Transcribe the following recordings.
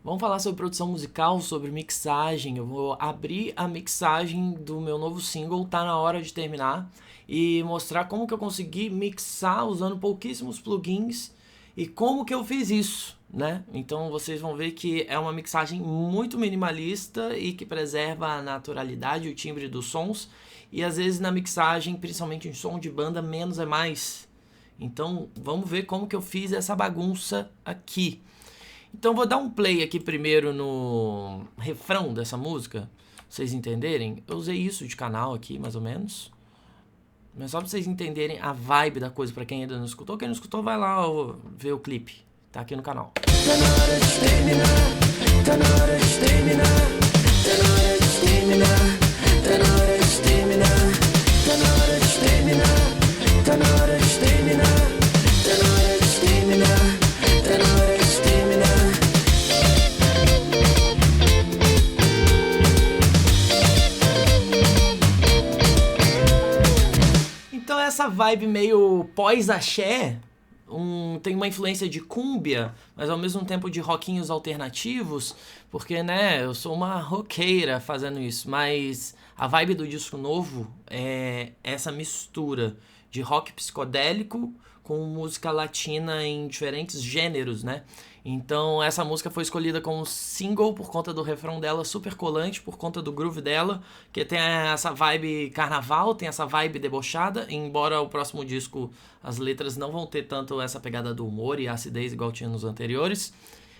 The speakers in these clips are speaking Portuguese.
Vamos falar sobre produção musical, sobre mixagem. Eu vou abrir a mixagem do meu novo single, tá na hora de terminar, e mostrar como que eu consegui mixar usando pouquíssimos plugins e como que eu fiz isso, né? Então vocês vão ver que é uma mixagem muito minimalista e que preserva a naturalidade e o timbre dos sons. E às vezes na mixagem, principalmente em som de banda, menos é mais. Então vamos ver como que eu fiz essa bagunça aqui. Então vou dar um play aqui primeiro no refrão dessa música, pra vocês entenderem. Eu usei isso de canal aqui, mais ou menos. Mas só pra vocês entenderem a vibe da coisa, pra quem ainda não escutou. Quem não escutou, vai lá ver o clipe. Tá aqui no canal. Tá na hora de terminar, tá na hora de terminar, tá na hora de terminar, tá na hora de terminar, tá na hora de terminar, tá na hora de terminar, tá na hora de terminar, tá na hora de terminar. Então essa vibe meio pós-axé, tem uma influência de cúmbia, mas ao mesmo tempo de rockinhos alternativos, porque, né, eu sou uma roqueira fazendo isso, mas a vibe do disco novo é essa mistura de rock psicodélico com música latina em diferentes gêneros, né? Então essa música foi escolhida como single por conta do refrão dela super colante, por conta do groove dela, que tem essa vibe carnaval, tem essa vibe debochada, embora o próximo disco as letras não vão ter tanto essa pegada do humor e acidez igual tinha nos anteriores,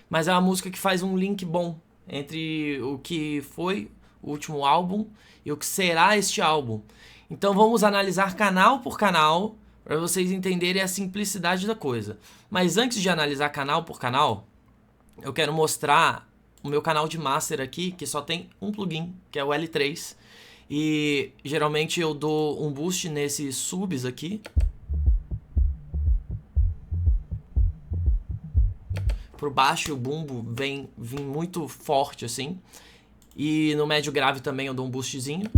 mas é uma música que faz um link bom entre o que foi o último álbum e o que será este álbum. Então vamos analisar canal por canal, para vocês entenderem a simplicidade da coisa. Mas antes de analisar canal por canal, eu quero mostrar o meu canal de master aqui, que só tem um plugin, que é o L3. E geralmente eu dou um boost nesses subs aqui. Por baixo o bumbo vem muito forte assim. E no médio grave também eu dou um boostzinho.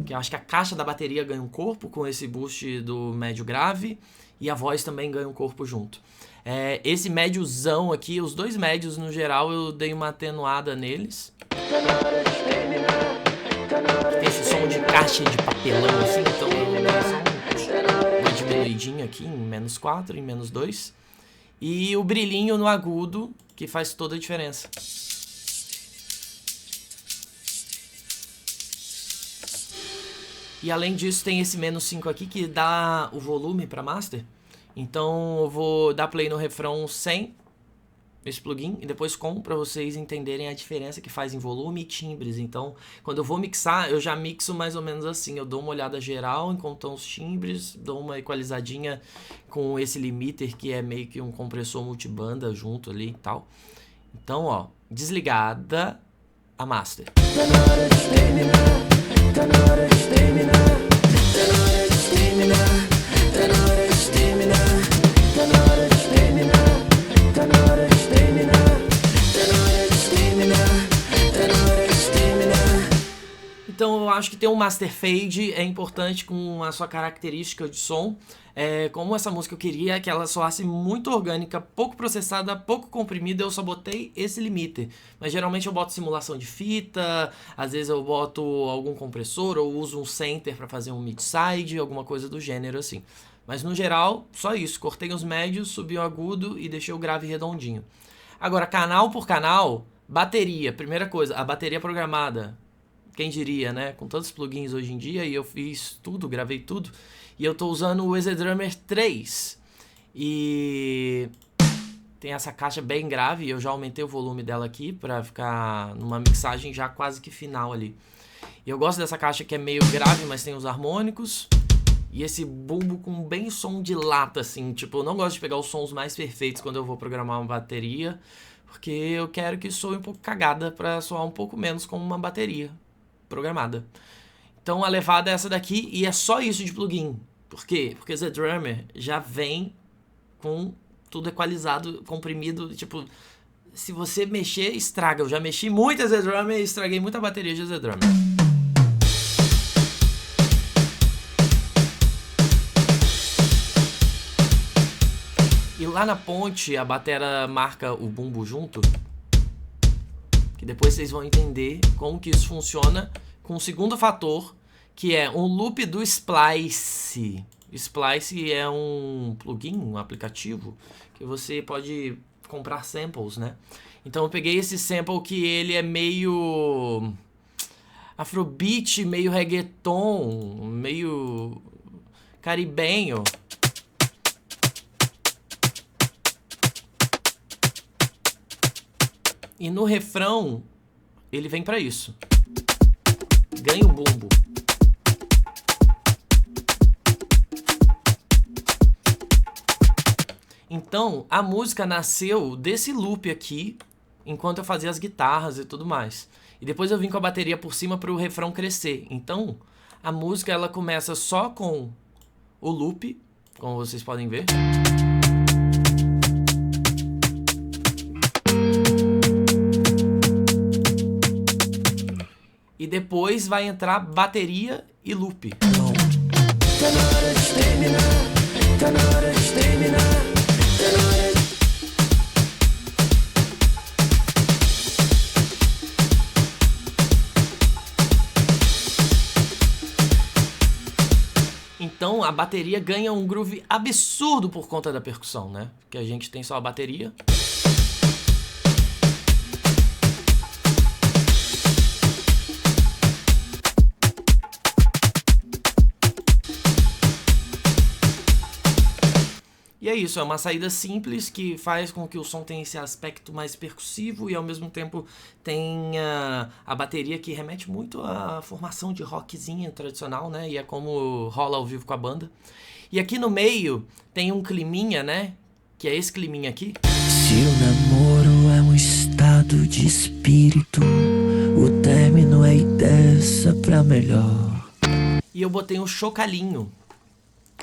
Eu acho que a caixa da bateria ganha um corpo com esse boost do médio grave e a voz também ganha um corpo junto. Esse médiozão aqui, os dois médios no geral, eu dei uma atenuada neles. Tem esse som de caixa de papelão assim, então eu dei uma diminuidinha aqui em -4, em -2. E o brilhinho no agudo, que faz toda a diferença. E além disso tem esse -5 aqui que dá o volume para master. Então eu vou dar play no refrão sem esse plugin e depois com, para vocês entenderem a diferença que faz em volume e timbres. Então quando eu vou mixar, eu já mixo mais ou menos assim. Eu dou uma olhada geral enquanto os timbres, dou uma equalizadinha com esse limiter que é meio que um compressor multibanda junto ali e tal. Então ó, desligada a master. Tá na hora de terminar. Tá na hora de terminar, tá na hora de terminar, tá na hora de terminar, tá na hora de terminar, tá na hora de terminar, tá na hora de terminar, tá na hora de terminar. Então eu acho que ter um master fade é importante com a sua característica de som. Como essa música eu queria que ela soasse muito orgânica, pouco processada, pouco comprimida, eu só botei esse limiter. Mas geralmente eu boto simulação de fita, às vezes eu boto algum compressor ou uso um center para fazer um mid-side, alguma coisa do gênero assim. Mas no geral, só isso. Cortei os médios, subi o agudo e deixei o grave redondinho. Agora, canal por canal, bateria. Primeira coisa, a bateria programada. Quem diria, né? Com tantos plugins hoje em dia, e eu fiz tudo, gravei tudo. E eu tô usando o EZ-Drummer 3. E tem essa caixa bem grave, eu já aumentei o volume dela aqui pra ficar numa mixagem já quase que final ali. E eu gosto dessa caixa que é meio grave, mas tem os harmônicos. E esse bumbo com bem som de lata, assim. Tipo, eu não gosto de pegar os sons mais perfeitos quando eu vou programar uma bateria, porque eu quero que soe um pouco cagada pra soar um pouco menos como uma bateria programada. Então a levada é essa daqui e é só isso de plugin. Por quê? Porque o EZ-Drummer já vem com tudo equalizado, comprimido. Tipo, se você mexer, estraga. Eu já mexi muito EZ-Drummer e estraguei muita bateria de EZ-Drummer. lá na ponte a batera marca o bumbo junto, que depois vocês vão entender como que isso funciona com o segundo fator, que é um loop do Splice. Splice é um plugin, um aplicativo, que você pode comprar samples, né? Então eu peguei esse sample que ele é meio afrobeat, meio reggaeton, meio caribenho. E no refrão, ele vem pra isso. Ganha o bumbo. Então, a música nasceu desse loop aqui, enquanto eu fazia as guitarras e tudo mais. E depois eu vim com a bateria por cima para o refrão crescer. Então, a música ela começa só com o loop, como vocês podem ver. E depois vai entrar bateria e loop. Tá na hora de terminar, tá na hora de terminar. Então a bateria ganha um groove absurdo por conta da percussão, né? Porque a gente tem só a bateria. E é isso, é uma saída simples que faz com que o som tenha esse aspecto mais percussivo e ao mesmo tempo tenha a bateria que remete muito à formação de rockzinha tradicional, né? E é como rola ao vivo com a banda. E aqui no meio tem um climinha, né? Que é esse climinha aqui. Se o namoro é um estado de espírito, o término é dessa pra melhor. E eu botei um chocalinho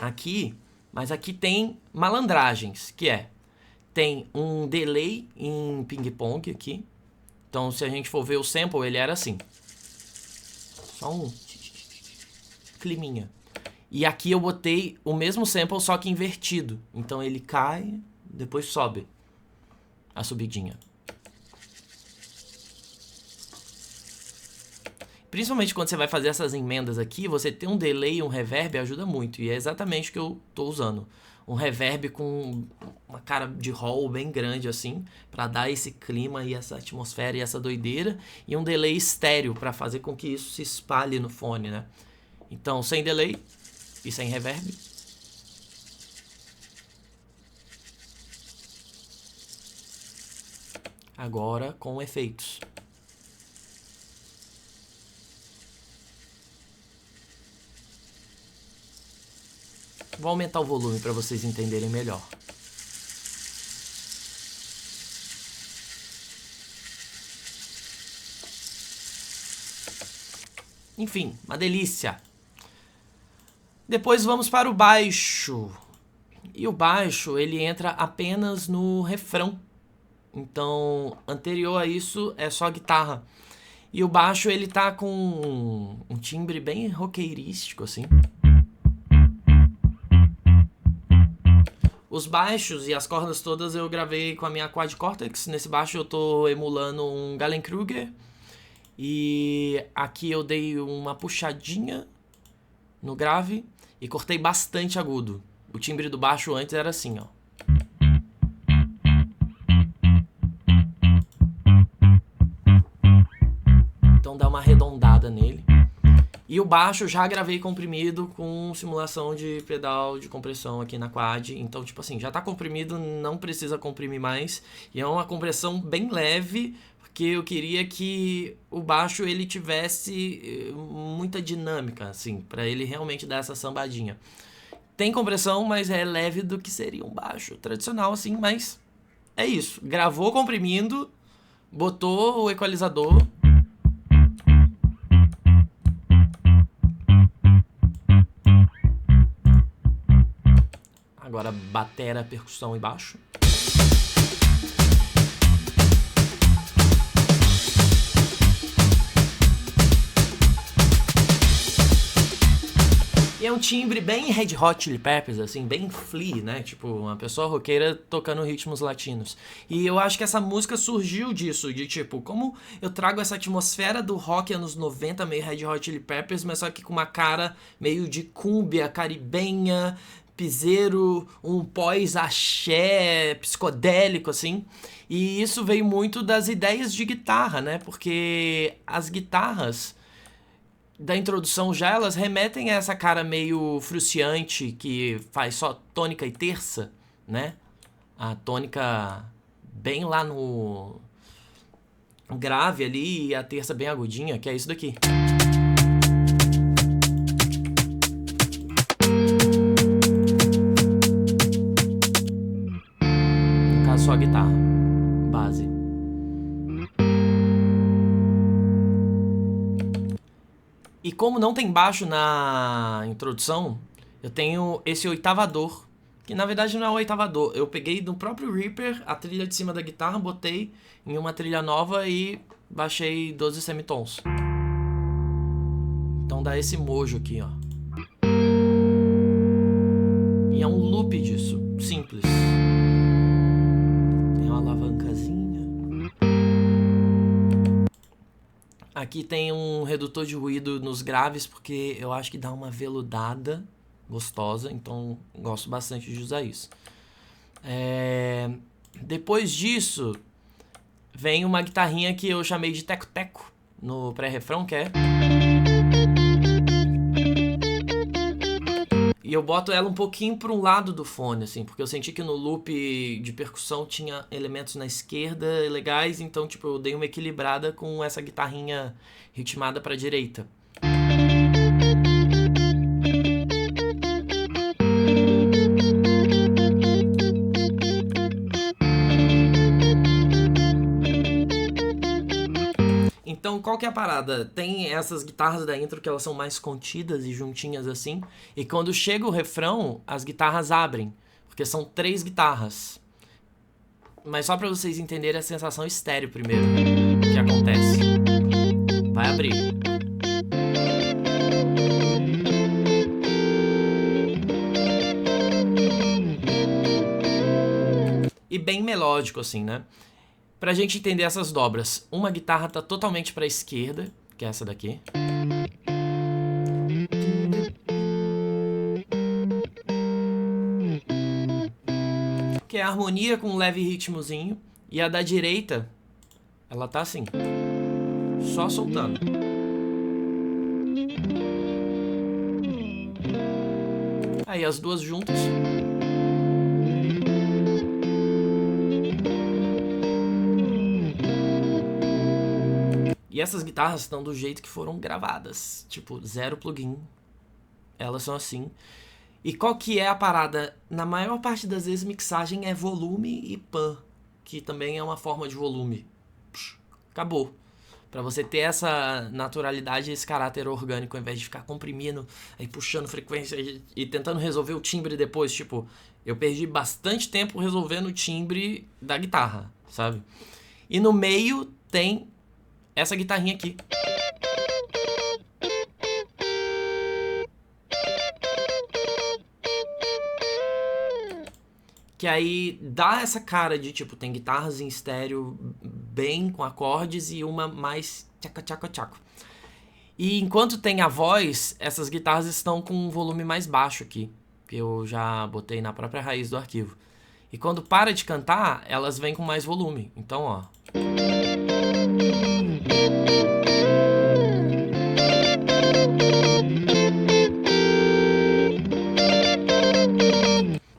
aqui. Mas aqui tem malandragens, que tem um delay em ping-pong aqui. Então, se a gente for ver o sample, ele era assim. Só um climinha. E aqui eu botei o mesmo sample, só que invertido. Então, ele cai, depois sobe a subidinha. Principalmente quando você vai fazer essas emendas aqui, você ter um delay e um reverb ajuda muito. E é exatamente o que eu tô usando. Um reverb com uma cara de roll bem grande assim, para dar esse clima e essa atmosfera e essa doideira. E um delay estéreo para fazer com que isso se espalhe no fone, né? Então, sem delay e sem reverb. Agora com efeitos. Vou aumentar o volume para vocês entenderem melhor. Enfim, uma delícia. Depois vamos para o baixo. E o baixo, ele entra apenas no refrão. Então, anterior a isso é só guitarra. E o baixo, ele tá com um timbre bem roqueirístico, assim. Os baixos e as cordas todas eu gravei com a minha Quad Cortex. Nesse baixo eu tô emulando um Gallien-Kruger. E aqui eu dei uma puxadinha no grave e cortei bastante agudo. O timbre do baixo antes era assim, ó. Então dá uma arredondada nele. E o baixo já gravei comprimido com simulação de pedal de compressão aqui na Quad. Então, tipo assim, já tá comprimido, não precisa comprimir mais. E é uma compressão bem leve, porque eu queria que o baixo ele tivesse muita dinâmica, assim, pra ele realmente dar essa sambadinha. Tem compressão, mas é leve do que seria um baixo tradicional, assim, mas é isso. Gravou comprimindo, botou o equalizador. Agora batera, percussão e baixo. E é é um timbre bem Red Hot Chili Peppers, assim, bem Flea, né? Tipo, uma pessoa roqueira tocando ritmos latinos. E eu acho que essa música surgiu disso, de tipo, como eu trago essa atmosfera do rock anos 90, meio Red Hot Chili Peppers, mas só que com uma cara meio de cúmbia caribenha, piseiro, um pós-axé psicodélico, assim. E isso veio muito das ideias de guitarra, né? Porque as guitarras da introdução já, elas remetem a essa cara meio fruciante que faz só tônica e terça, né? A tônica bem lá no grave ali e a terça bem agudinha, que é isso daqui. No caso, só a guitarra base. E como não tem baixo na introdução, eu tenho esse oitavador, que na verdade não é um oitavador. Eu peguei do próprio Reaper a trilha de cima da guitarra, botei em uma trilha nova e baixei 12 semitons. Então dá esse mojo aqui, ó. E é um loop disso, simples. Tem uma alavancazinha. Aqui tem um redutor de ruído nos graves, porque eu acho que dá uma veludada gostosa, então gosto bastante de usar isso. Depois disso, vem uma guitarrinha que eu chamei de teco-teco no pré-refrão, que é... E eu boto ela um pouquinho para um lado do fone, assim, porque eu senti que no loop de percussão tinha elementos na esquerda legais, então, tipo, eu dei uma equilibrada com essa guitarrinha ritmada para a direita. Então, qual que é a parada? Tem essas guitarras da intro que elas são mais contidas e juntinhas assim. E quando chega o refrão, as guitarras abrem. Porque são 3 guitarras. Mas só pra vocês entenderem a sensação estéreo primeiro. O que acontece. Vai abrir. E bem melódico assim, né? Pra gente entender essas dobras, uma guitarra tá totalmente pra esquerda, que é essa daqui. Que é a harmonia com um leve ritmozinho. E a da direita, ela tá assim, só soltando. Aí as duas juntas. E essas guitarras estão do jeito que foram gravadas. Tipo, zero plugin. Elas são assim. E qual que é a parada? Na maior parte das vezes, mixagem é volume e pan, que também é uma forma de volume. Acabou. Pra você ter essa naturalidade e esse caráter orgânico, ao invés de ficar comprimindo, aí puxando frequência e tentando resolver o timbre depois. Tipo, eu perdi bastante tempo resolvendo o timbre da guitarra, sabe? E no meio tem essa guitarrinha aqui. Que aí dá essa cara de, tipo, tem guitarras em estéreo bem com acordes e uma mais tchaca-tchaca-tchaca. E enquanto tem a voz, essas guitarras estão com um volume mais baixo aqui, que eu já botei na própria raiz do arquivo. E quando para de cantar, elas vêm com mais volume. Então, ó...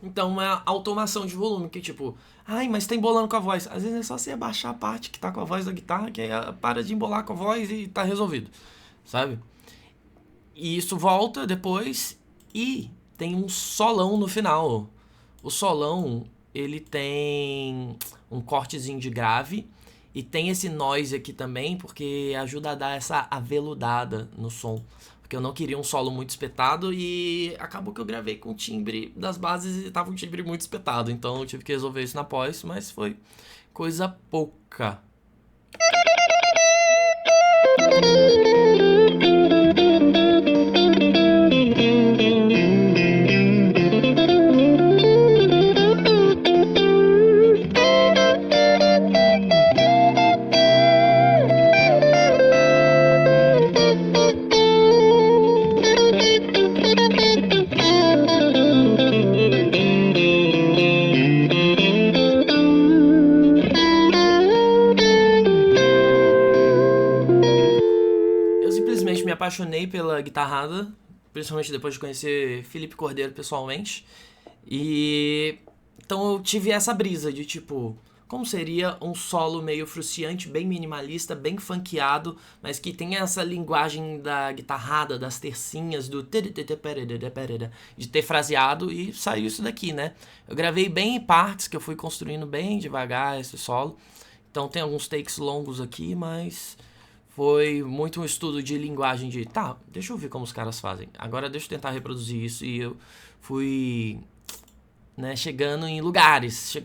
Então, uma automação de volume, que tipo... Ai, mas tá embolando com a voz. Às vezes é só você abaixar a parte que tá com a voz da guitarra, que aí para de embolar com a voz e tá resolvido, sabe? E isso volta depois e tem um solão no final. O solão, ele tem um cortezinho de grave e tem esse noise aqui também, porque ajuda a dar essa aveludada no som. Porque eu não queria um solo muito espetado e acabou que eu gravei com o timbre das bases e tava um timbre muito espetado. Então eu tive que resolver isso na pós, mas foi coisa pouca. apaixonei pela guitarrada, principalmente depois de conhecer Felipe Cordeiro pessoalmente. E então eu tive essa brisa de tipo, como seria um solo meio frustrante, bem minimalista, bem funkeado, mas que tem essa linguagem da guitarrada, das tercinhas, de ter fraseado, e saiu isso daqui, né? Eu gravei bem em partes, que eu fui construindo bem devagar esse solo. Então tem alguns takes longos aqui, mas foi muito um estudo de linguagem de, tá, deixa eu ver como os caras fazem. Agora deixa eu tentar reproduzir isso, e eu fui, né, chegando em lugares.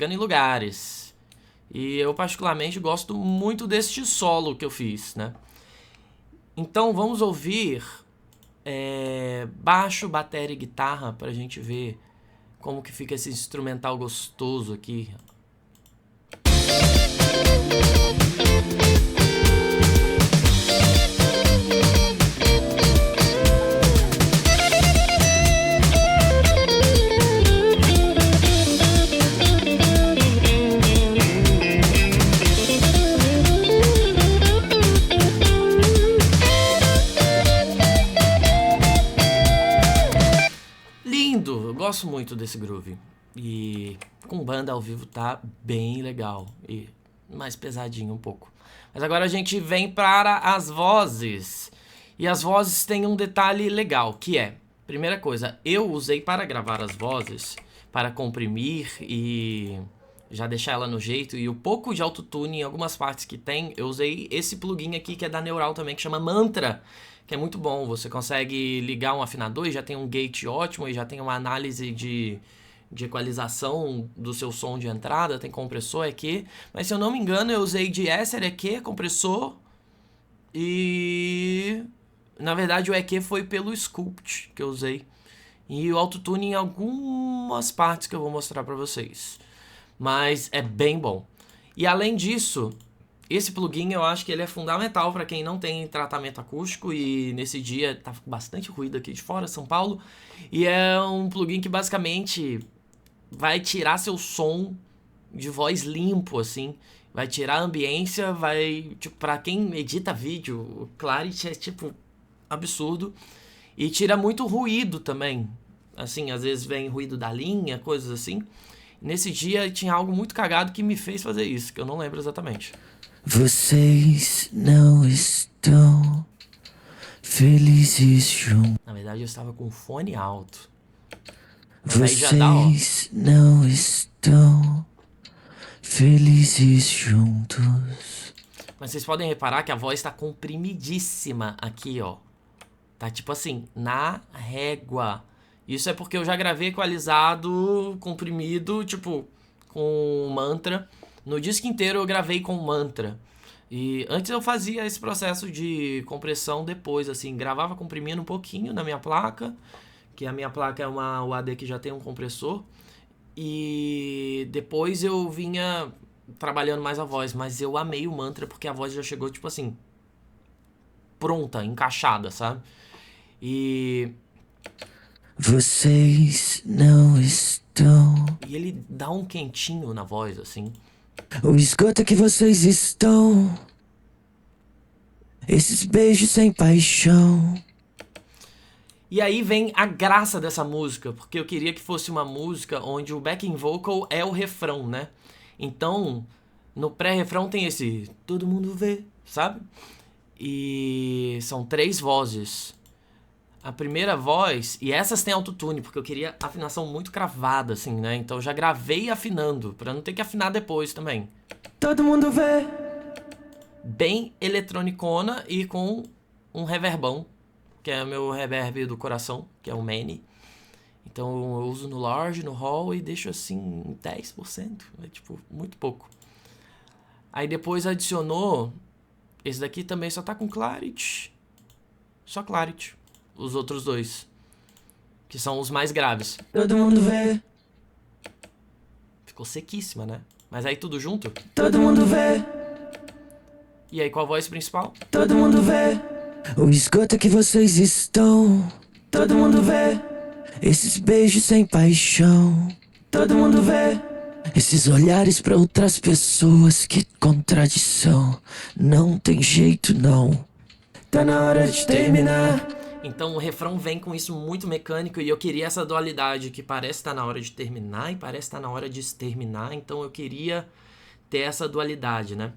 E eu particularmente gosto muito deste solo que eu fiz, né? Então vamos ouvir baixo, bateria e guitarra pra gente ver como que fica esse instrumental gostoso aqui. Eu gosto muito desse groove. E com banda ao vivo tá bem legal. E mais pesadinho um pouco. Mas agora a gente vem para as vozes. E as vozes têm um detalhe legal, que é, primeira coisa, eu usei para gravar as vozes, para comprimir e já deixar ela no jeito. E o pouco de autotune em algumas partes que tem, eu usei esse plugin aqui que é da Neural também, que chama Mantra, que é muito bom. Você consegue ligar um afinador e já tem um gate ótimo, e já tem uma análise de equalização do seu som de entrada, tem compressor EQ, mas se eu não me engano eu usei de Esser, EQ, compressor, e na verdade o EQ foi pelo Sculpt que eu usei, e o autotune em algumas partes que eu vou mostrar pra vocês, mas é bem bom. E além disso, esse plugin eu acho que ele é fundamental para quem não tem tratamento acústico, e nesse dia tá bastante ruído aqui de fora, São Paulo, e é um plugin que basicamente vai tirar seu som de voz limpo, assim, vai tirar a ambiência, vai, tipo, pra quem edita vídeo, o Clarity é, tipo, absurdo, e tira muito ruído também, assim, às vezes vem ruído da linha, coisas assim. Nesse dia tinha algo muito cagado que me fez fazer isso, que eu não lembro exatamente. Vocês não estão felizes juntos. Na verdade eu estava com o fone alto. Vocês não estão felizes juntos. Mas vocês podem reparar que a voz tá comprimidíssima aqui, ó. Tá tipo assim, na régua. Isso é porque eu já gravei equalizado, comprimido, tipo, com mantra. No disco inteiro eu gravei com mantra. E antes eu fazia esse processo de compressão depois, assim, gravava comprimindo um pouquinho na minha placa, que a minha placa é uma UAD que já tem um compressor, e depois eu vinha trabalhando mais a voz, mas eu amei o mantra porque a voz já chegou, tipo assim, pronta, encaixada, sabe? E vocês não estão. E ele dá um quentinho na voz, assim. O esgoto que vocês estão. Esses beijos sem paixão. E aí vem a graça dessa música, porque eu queria que fosse uma música onde o backing vocal é o refrão, né? Então, no pré-refrão tem esse todo mundo vê, sabe? E são 3 vozes. A primeira voz, e essas tem autotune, porque eu queria afinação muito cravada, assim, né? Então eu já gravei afinando, pra não ter que afinar depois também. Todo mundo vê. Bem eletronicona e com um reverbão, que é o meu reverb do coração, que é o Mani. Então eu uso no large, no hall e deixo assim 10%, é tipo muito pouco. Aí depois adicionou, esse daqui também só tá com Clarity, só Clarity, os outros 2, que são os mais graves. Todo mundo vê. Ficou sequíssima, né? Mas aí tudo junto. Todo mundo vê. E aí com a voz principal. Todo mundo vê. O esgoto que vocês estão. Todo mundo vê. Esses beijos sem paixão. Todo mundo vê. Esses olhares pra outras pessoas, que contradição. Não tem jeito não. tá na hora de terminar. Então o refrão vem com isso muito mecânico e eu queria essa dualidade que parece estar na hora de terminar e parece estar na hora de exterminar. Então eu queria ter essa dualidade, né?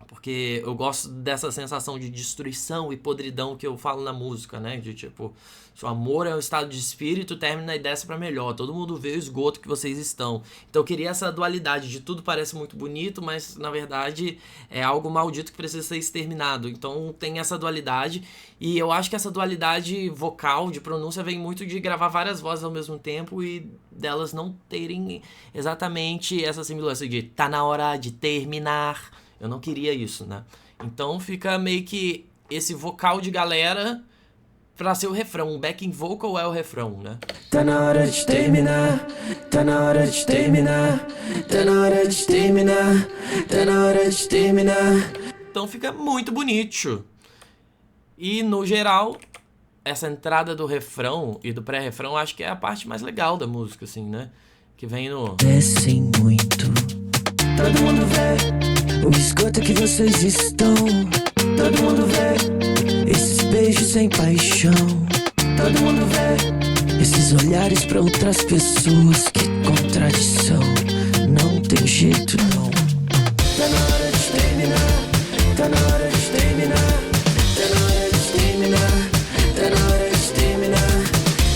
Porque eu gosto dessa sensação de destruição e podridão que eu falo na música, né? De tipo, se o amor é um estado de espírito, termina e desce pra melhor. Todo mundo vê o esgoto que vocês estão. Então eu queria essa dualidade de tudo parece muito bonito, mas na verdade é algo maldito que precisa ser exterminado. Então tem essa dualidade. E eu acho que essa dualidade vocal, de pronúncia, vem muito de gravar várias vozes ao mesmo tempo e delas não terem exatamente essa similância de tá na hora de terminar. Eu não queria isso, né? Então fica meio que esse vocal de galera pra ser o refrão. O backing vocal é o refrão, né? Tá na hora de terminar, tá na hora de terminar, tá na hora de terminar, tá na hora de terminar. Então fica muito bonito. E no geral, essa entrada do refrão e do pré-refrão acho que é a parte mais legal da música, assim, né? Que vem no... Descem muito, todo mundo vê o esgoto que vocês estão. Todo mundo vê esses beijos sem paixão. Todo mundo vê esses olhares pra outras pessoas. Que contradição, não tem jeito não. Tá na hora de terminar, tá na hora de terminar, tá na hora de terminar, tá na hora de terminar,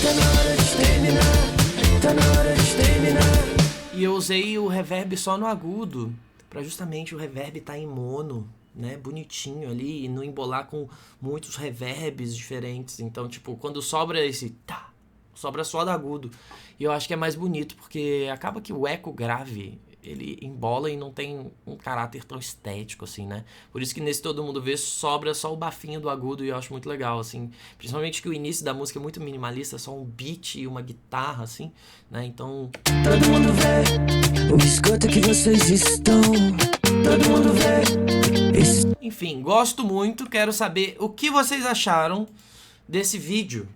tá na hora de terminar, tá na hora de terminar. E eu usei o reverb só no agudo, pra justamente o reverb tá em mono, né, bonitinho ali, e não embolar com muitos reverbs diferentes. Então, tipo, quando sobra esse tá, sobra só do agudo. E eu acho que é mais bonito, porque acaba que o eco grave, ele embola e não tem um caráter tão estético, assim, né? Por isso que nesse Todo Mundo Vê sobra só o bafinho do agudo e eu acho muito legal, assim. Principalmente que o início da música é muito minimalista, só um beat e uma guitarra, assim, né? Então... Todo mundo vê o esgoto que vocês estão. Todo mundo vê esse... Enfim, gosto muito, quero saber o que vocês acharam desse vídeo.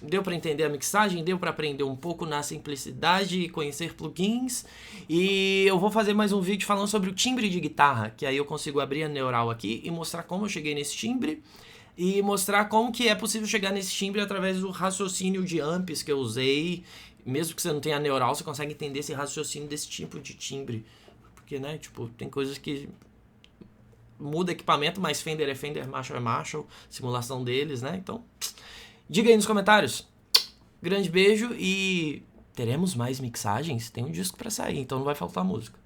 Deu pra entender a mixagem? Deu pra aprender um pouco na simplicidade e conhecer plugins? E eu vou fazer mais um vídeo falando sobre o timbre de guitarra, que aí eu consigo abrir a Neural aqui e mostrar como eu cheguei nesse timbre e mostrar como que é possível chegar nesse timbre através do raciocínio de amps que eu usei. Mesmo que você não tenha Neural, você consegue entender esse raciocínio desse tipo de timbre. Porque, né, tipo, tem coisas que muda equipamento, mas Fender é Fender, Marshall é Marshall, simulação deles, né? Então, diga aí nos comentários. Grande beijo e teremos mais mixagens. Tem um disco pra sair, então não vai faltar música.